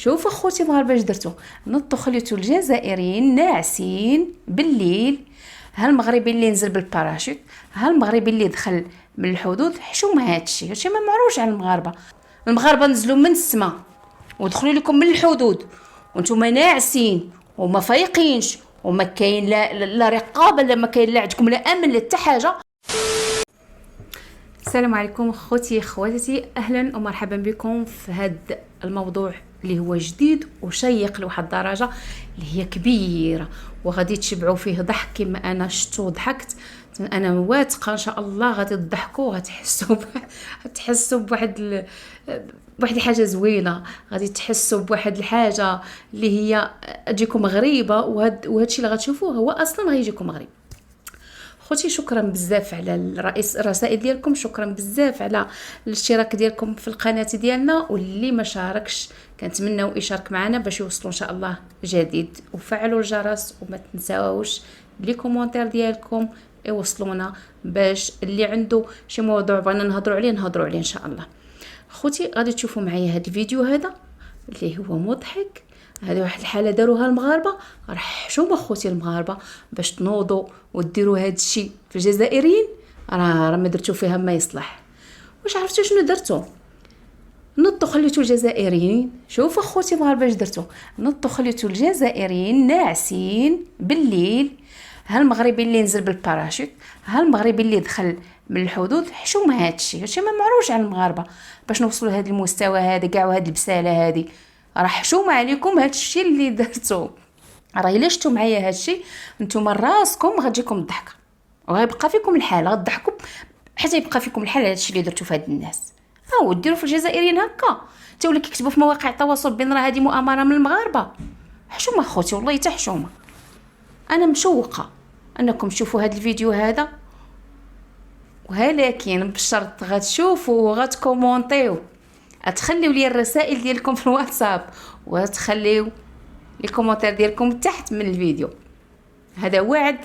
شوف اخوتي مغاربه اش درتو، نطو خليتو الجزائريين ناعسين بالليل. ها المغربي اللي نزل بالباراشوت، ها المغربي اللي دخل من الحدود. حشومه هادشي ما معروفش على المغاربه. المغاربه نزلوا من السماء ودخلوا لكم من الحدود وانتم ناعسين وما فايقينش وما كاين لا رقابه، لا ما كاين لا عندكم لا امن لا حتى حاجه. السلام عليكم اخوتي اخواتي، اهلا ومرحبا بكم في هذا الموضوع اللي هو جديد وشيق لواحد الدرجه اللي هي كبيره، وغادي تشبعوا فيه ضحك كما انا شفتو ضحكت. انا واثقه ان شاء الله غادي تضحكوا، غتحسوا بواحد الحاجه زوينه، غادي تحسوا بواحد الحاجه اللي هي تجيكم غريبه، وهادشي اللي غتشوفوه هو اصلا غيجيكم غريب. خوتي شكرا بزاف على الرسائل ديالكم، شكرا بزاف على الاشتراك ديالكم في القناه ديالنا، واللي ما شاركش كنتمناو يشارك معنا باش يوصلوا ان شاء الله جديد، وفعلوا الجرس وما تنساوش بلي كومونتير ديالكم يوصلونا باش اللي عنده شي موضوع بغينا نهضروا عليه ان شاء الله. خوتي غادي تشوفوا معايا هذا الفيديو هذا اللي هو مضحك. هذه واحد الحاله داروها المغاربه، راه حشومه خوتي المغاربه باش تنوضوا وديروا هذا الشيء في الجزائريين. راه ما درتو فيها ما يصلح. واش عرفتوا شنو درتوا؟ نطو خليتو الجزائريين، شوف اخوتي المغاربه اش درتوا، نطو خليتو الجزائريين ناعسين بالليل. ها المغربي اللي نزل بالباراشوت، ها المغربي اللي دخل من الحدود. حشومه هادشي ما معروفش على المغاربه باش نوصلوا لهذا المستوى هذا كاع وهاد البساله هذه. راه حشومه عليكم هادشي اللي درتو. راه الا شفتوا معايا هادشي نتوما راسكم غتجيكم الضحكه وغيبقى فيكم الحال، غتضحكوا حتى يبقى فيكم الحال على هادشي اللي درتو في هاد الناس. وديروا في الجزائريين هكا حتى ولا كيكتبوا في مواقع التواصل بين راه هذه مؤامره من المغاربه. حشومه خوتي والله حتى حشومه. انا مشوقه انكم تشوفوا هذا الفيديو هذا، ولكن بشرط غتشوفوا وغتكومونطيو، غتخليو لي الرسائل ديالكم في الواتساب وغتخليو لي كومونتير ديالكم تحت من الفيديو. هذا وعد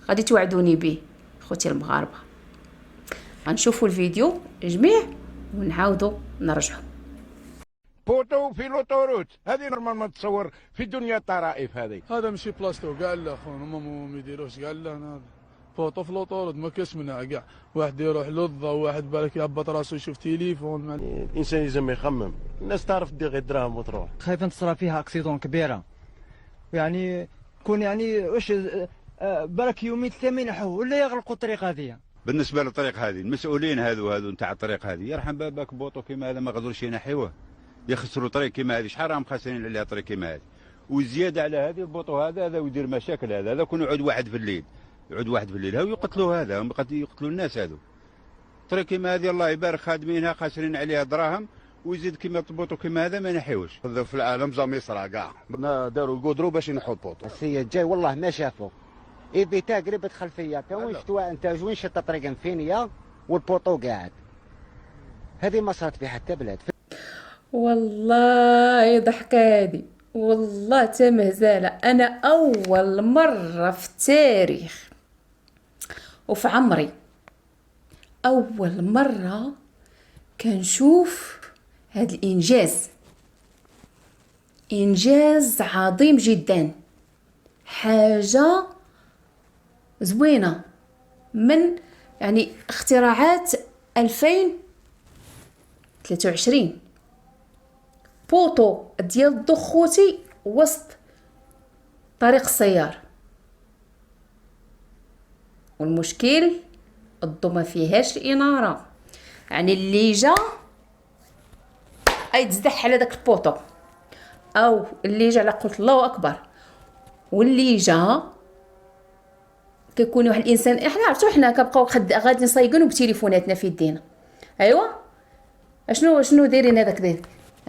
غادي توعدوني به خوتي المغاربه. غنشوفوا الفيديو جميع ونعاودوا نرجعوا. بوطو في لوطوروت هذه نورمالمون تصور في دنيا الطرائف. هذا ماشي بلاصتو كاع لا خونا، ما يديروش كاع لا. هذا بوطو في لوطوروت ما كاش منها كاع، واحد يروح للضا وواحد بالك يهبط راسو يشوف تليفون. الانسان لازم يخمم، الناس تعرف دير غير دراهم وتروح. خايفه تصرى فيها اكسيدون كبيره، يعني كون يعني واش بالك يومين ثلاثه ينحوا ولا يغلقوا الطريق هذه. بالنسبه للطريق هذه المسؤولين هذو نتاع الطريق هذه يرحم باباك بوطو كيما هذا ما قدروش ينحيوه، يخسروا طريق كيما هذه. شحال راهم خاسرين عليها طريق كيما هذه، وزياده على هذه البوطو هذا يدير مشاكل. هذا كون يعود واحد في الليل هاو يقتلوا، هذا هم يقتلوا الناس هذو. طريق كيما هذه الله يبارك خادمينها خاسرين عليها دراهم، ويزيد كيما البوطو كيما هذا ما ينحيوش. في العالم زعما يصرى كاع داروا القدرو باش ينحوا البوطو. السيد جاي والله ما شافوا ايفيتا قريبة خلفيه وين شتوا انت وين شت الطريق مفينيه والبوطو قاعد. هذه ما صارت في حتى بلاد. والله ضحكه هذه، والله تمهزاله. انا اول مره في التاريخ وفي عمري اول مره كنشوف هذا انجاز عظيم جدا، حاجه زوينه من يعني اختراعات 2023. بوطو ديال الضخوتي وسط طريق السيار، والمشكل الضو ما فيهاش الاناره، يعني اللي جا يتزدح على داك البوطو، او اللي جا على قلت الله اكبر، واللي جا كيكون واحد الانسان. احنا عرفتوا حنا كنبقاو غادي نصايقونو بتليفوناتنا في يدينا. ايوا شنو دايرين هذاك داير؟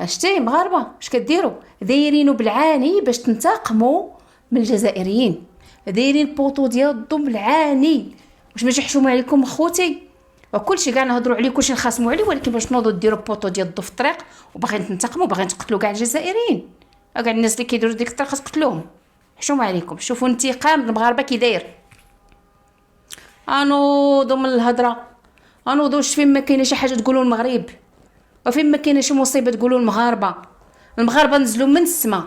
شتي مغاربه اش كديروا؟ دايرينو بالعاني باش تنتقموا من الجزائريين، دايرين بوطو ديال الضو بالعاني. واش ماشي حشومه عليكم اخوتي؟ وكلشي كاع نهضروا عليه كلشي نخاصموا عليه، ولكن باش تنوضوا ديروا بوطو ديال الضو في الطريق وباغيين تنتقموا باغيين تقتلوا كاع الجزائريين، كاع الناس اللي كيديروا ديك الطريق تقتلوهم. حشومه عليكم. شوفوا الانتقام المغاربه كي داير. انوضوا من الهضره، انوضوا فين ما كاينه شي حاجه تقولوا المغرب، وفين ما كاينه شي مصيبه تقولوا المغاربه. المغاربه نزلوا من السماء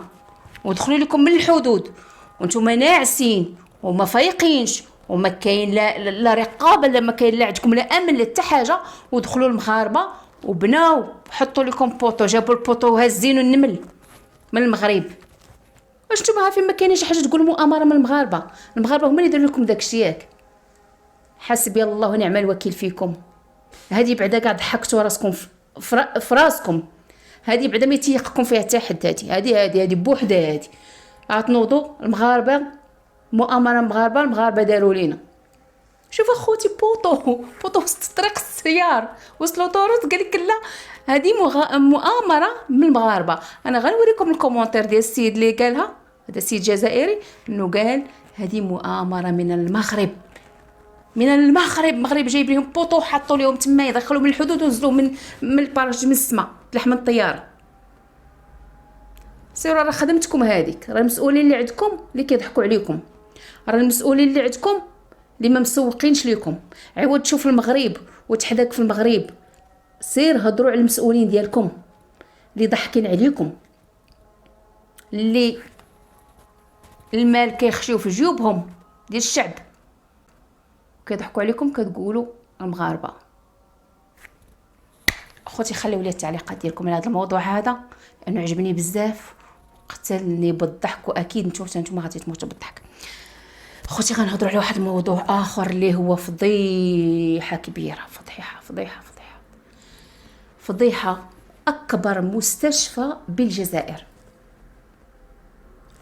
ودخلوا لكم من الحدود وانتم ناعسين وما فايقينش وما كاين لا رقابه، لا ما كاين لا عندكم لا امن لا حتى حاجه، ودخلوا المغاربه وبناو حطوا لكم بوطو، جابوا البوطو وهزينوا النمل من المغرب. واش نتوما عارفين ما كاينش حاجه تقول مؤامره من المغاربه؟ المغاربه هما اللي داروا لكم داكشي ياك. حسبي الله ونعم الوكيل فيكم. هذه بعدا كاع ضحكتوا راسكم في راسكم، هذه بعدا ما يتيقكم فيها حتى حد. هذه بوحدها هذه غتنوضوا المغاربه مؤامره المغاربه داروا لينا. شوف اخوتي بوطو وسط طريق السيار وصلوا طوروس قال لك لا هذه مؤامره من المغاربه. انا غنوريكم الكومونتير ديال السيد اللي قالها، هذا السيد جزائري، انه قال هذه مؤامره من المغرب. المغرب جايب لهم بوطو حطوا لهم تما يدخلوا من الحدود ونزلوا من البارج من السماء تلحم الطياره. سيروا راه خدمتكم هذيك، راه المسؤولين اللي عندكم اللي كيضحكوا عليكم، راه المسؤولين اللي عندكم اللي ما مسوقينش ليكم. عوض تشوف المغرب وتحداك في المغرب، سير هضروا على المسؤولين ديالكم اللي ضحكين عليكم، اللي المال كيخشيو في جيوبهم ديال الشعب كيضحكوا عليكم كتقولوا المغاربه. اخوتي خليو لي التعليقات ديالكم على هذا الموضوع هذا لانه عجبني بزاف، قتلني بالضحك، واكيد نتوما غادي تموتوا بالضحك. اخوتي غنهضروا على واحد الموضوع اخر اللي هو فضيحه كبيره، فضيحه اكبر مستشفى بالجزائر.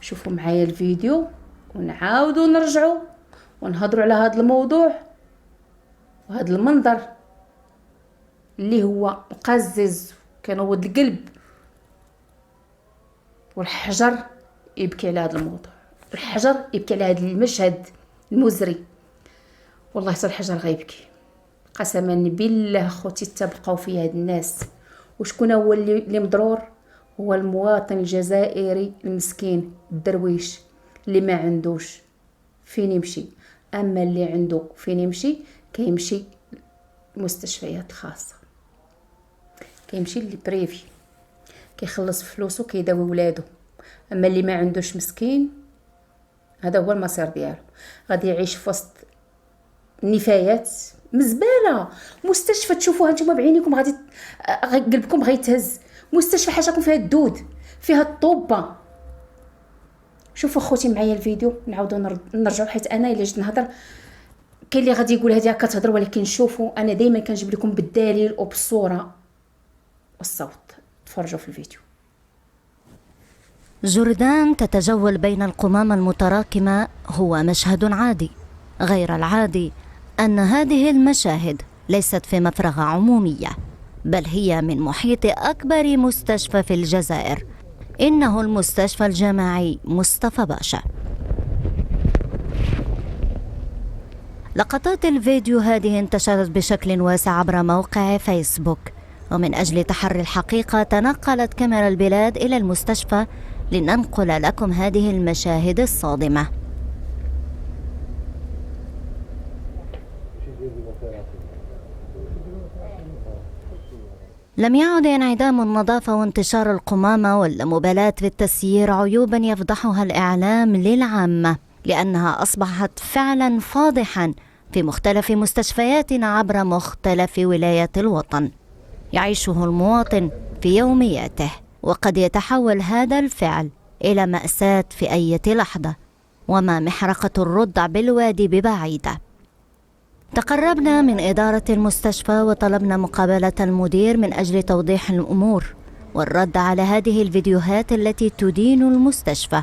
شوفوا معايا الفيديو ونعاودوا نرجعوا ونهضروا على هذا الموضوع وهذا المنظر اللي هو مقزز كينوض القلب، والحجر يبكي على هذا الموضوع، الحجر يبكي على هذا المشهد المزري. والله حتى الحجر غيبكي قسما بالله. خوتي تبقاو في هاد الناس، وشكون هو اللي مضرور؟ هو المواطن الجزائري المسكين الدرويش اللي ما عندوش فين يمشي. اما اللي عنده فين يمشي كيمشي المستشفيات الخاصه، كيمشي للبريفي كيخلص فلوسه كيداوي ولادو. اما اللي ما عندوش مسكين هذا هو المصير ديالو، غادي يعيش في وسط النفايات مزباله. مستشفى تشوفوها نتوما بعينيكم غادي قلبكم غيتهز. مستشفى حاجه فيها الدود، فيها الطوبه. شوفوا اخوتي معايا الفيديو نعاودوا نرجعوا، حيت انا الا جيت نهضر كاين اللي غادي يقول هذه كتهضر، ولكن شوفوا انا دائما كنجيب لكم بالدليل وبالصوره والصوت. تفرجوا في الفيديو. جردان تتجول بين القمامة المتراكمة هو مشهد عادي. غير العادي أن هذه المشاهد ليست في مفرغة عمومية، بل هي من محيط أكبر مستشفى في الجزائر. إنه المستشفى الجامعي مصطفى باشا. لقطات الفيديو هذه انتشرت بشكل واسع عبر موقع فيسبوك، ومن أجل تحري الحقيقة تنقلت كاميرا البلاد إلى المستشفى لننقل لكم هذه المشاهد الصادمة. لم يعد انعدام النظافة وانتشار القمامة واللامبالاة بالتسيير عيوبا يفضحها الإعلام للعامة، لأنها أصبحت فعلا فاضحا في مختلف مستشفياتنا عبر مختلف ولايات الوطن يعيشه المواطن في يومياته. وقد يتحول هذا الفعل إلى مأساة في أي لحظة، وما محرقة الرضع بالوادي ببعيدة. تقربنا من إدارة المستشفى وطلبنا مقابلة المدير من أجل توضيح الأمور والرد على هذه الفيديوهات التي تدين المستشفى،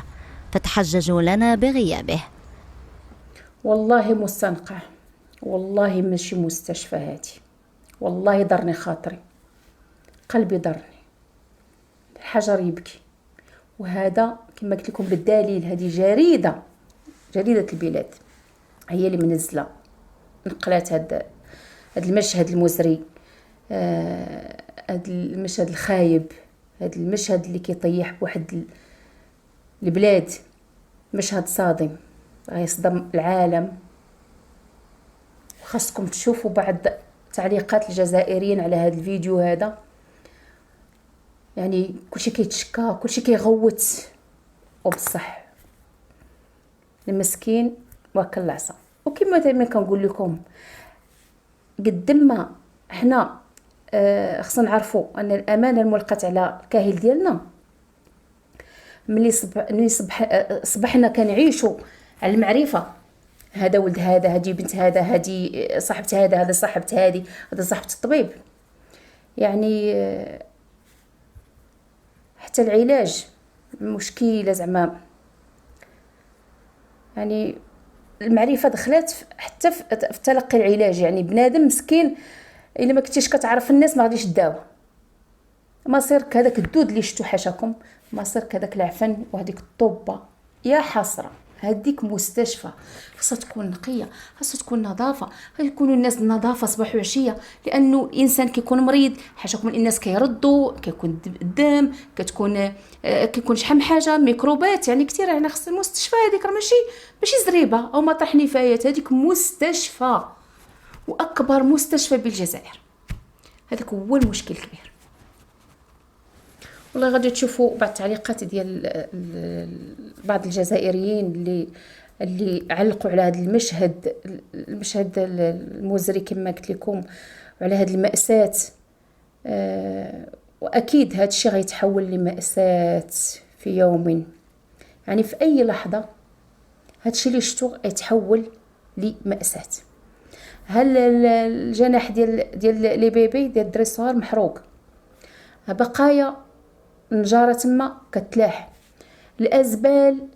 فتحججوا لنا بغيابه. والله مستنقع، والله ماشي مستشفى هاتي، والله ضرني خاطري، قلبي ضرني، الحجر يبكي. وهذا كما قلت لكم بالدليل، هذه جريدة البلاد هي اللي منزله نقلات هذا المشهد المزري، هذا المشهد الخايب، هذا المشهد اللي كيطيح بواحد البلاد، مشهد صادم غيصدم العالم. خاصكم تشوفوا بعض تعليقات الجزائريين على هذا الفيديو هذا، يعني كلشي كيتشكى، كلشي كيغوت، وبصح المسكين واكل العصا. وكما دائما كنقول لكم، قد ما حنا خصنا نعرفوا ان الامانه الملقاه على الكاهل ديالنا، ملي صبحنا كنعيشوا على المعرفه، هذا ولد هذا، هذه بنت هذا، هذه صاحبه هذا صاحبه هذه، هذا صاحبه الطبيب. يعني حتى العلاج مشكله زعما، يعني المعرفه دخلت حتى في تلقي العلاج. يعني بنادم مسكين الا ما كنتيش كتعرف الناس ما غاديش تداوى. ما صيرك هذاك الدود اللي شفتو حاشاكم، ما صيرك هذاك العفن وهذيك الطوبه. يا حسره، هذيك مستشفى خاصها تكون نقيه، خاصها تكون نظافه، يكونوا الناس النظافه صباح وعشيه. لانه الانسان كيكون مريض حاشاكم الناس كيردوا، كيكون الدم كيكون شحال من حاجه ميكروبات يعني كثير. يعني خاص المستشفى هذيك راه ماشي زريبه او مطرح نفايات، هذيك مستشفى، واكبر مستشفى بالجزائر. هذاك هو المشكل الكبير. والله غادي تشوفوا بعض التعليقات ديال بعض الجزائريين اللي علقوا على هذا المشهد المزري كما قلت لكم، وعلى هذه المأساة. واكيد هذا الشيء غيتحول لمأساة في يوم، يعني في اي لحظه هذا الشيء اللي شفتو يتحول لمأساة. هل الجناح ديال لي بيبي ديال الدري الصغار محروق، بقايا نجاره تما كتلاح، الازبال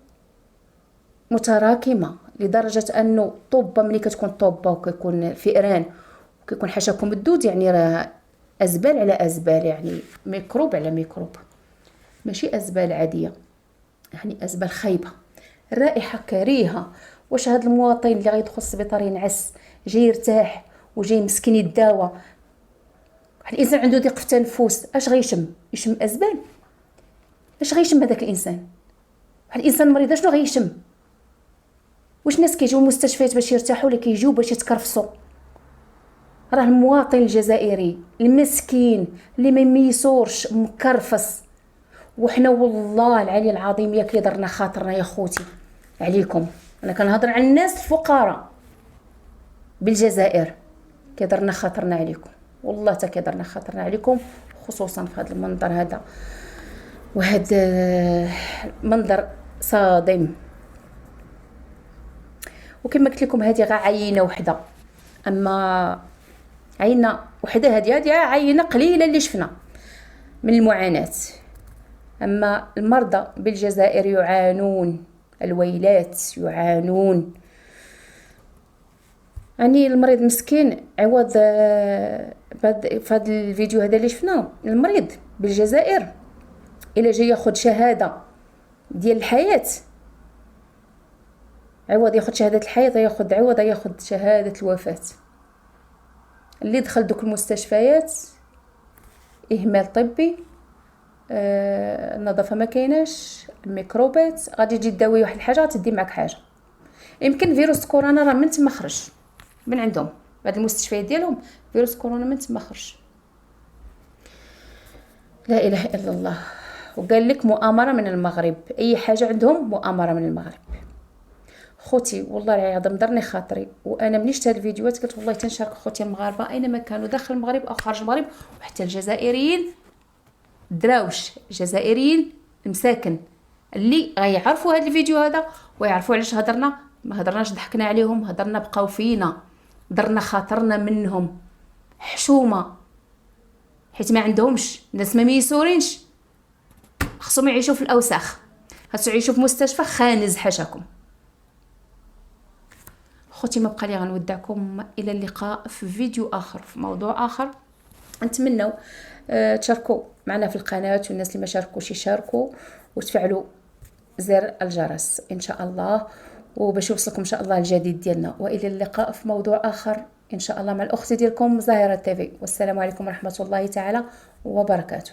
متراكمه لدرجه انه طوبه، ملي كتكون طوبه وكيكون فئران وكيكون حاشاكم الدود، يعني راه ازبال على ازبال، يعني ميكروب على ميكروب، ماشي ازبال عاديه، يعني ازبال خايبه، الرائحه كريهه. واش هذا المواطن اللي غيدخل السبيطار ينعس جاي يرتاح وجاي مسكين يداوى، واحد الانسان عنده ضيق في التنفس، اش غيشم؟ يشم ازبال؟ اش غيشم هذاك الانسان؟ واحد الانسان مريض شنو غيشم؟ واش الناس كيجيو المستشفيات باش يرتاحوا ولا كيجيو باش يتكرفسوا؟ راه المواطن الجزائري المسكين اللي ما يميسورش مكرفس، وحنا والله العلي العظيم يا كيضرنا خاطرنا يا خوتي عليكم. انا كنهضر على الناس الفقراء بالجزائر، كيضرنا خاطرنا عليكم، والله تا كيضرنا خاطرنا عليكم، خصوصا في هذا المنظر هذا. وهذا منظر صادم. وكما قلت لكم هذه غير عينه وحده، اما عينه وحده هذه عينه قليله اللي شفنا من المعاناه. اما المرضى بالجزائر يعانون، الويلات يعانون. يعني المريض مسكين عوض في هذا الفيديو هذا اللي شفناه، المريض بالجزائر الى جاي ياخذ شهاده ديال الحياه، عوض ياخذ شهاده الحياه ياخذ شهاده الوفاه. اللي دخل دوك المستشفيات اهمال طبي، النظافه ما كايناش، الميكروبات، غادي تجي تداوي واحد الحاجه غتدي معك حاجه. يمكن فيروس كورونا راه من تما خرج، من عندهم بعد المستشفيات ديالهم، فيروس كورونا من تما خرج. لا اله الا الله. وقال لك مؤامره من المغرب، اي حاجه عندهم مؤامره من المغرب. خوتي والله العظيم ضرني خاطري، وانا ملي شفت هاد الفيديوهات قلت والله تنشارك خوتي المغاربه اينما كانوا داخل المغرب او خارج المغرب، وحتى الجزائريين دراوش، الجزائريين مساكن اللي غيعرفوا هذا الفيديو هذا ويعرفوا علاش هضرنا. ما هضرناش ضحكنا عليهم، هضرنا بقاو فينا، درنا خاطرنا منهم حشومه، حيت ما عندهمش ناس ما ميسورينش، خصهم يعيشوا في الاوساخ، خاصو يعيشوا في مستشفى خانز حاشاكم. خوتي ما بقى لي غنودعكم الى اللقاء في فيديو اخر في موضوع اخر. نتمنوا تشاركوا معنا في القناه، والناس اللي ما شاركوش يشاركوا وتفعلوا زر الجرس ان شاء الله، وباش يوصلكم ان شاء الله الجديد ديالنا. والى اللقاء في موضوع اخر ان شاء الله مع الاخت ديالكم زاهره تيفي، والسلام عليكم ورحمه الله تعالى وبركاته.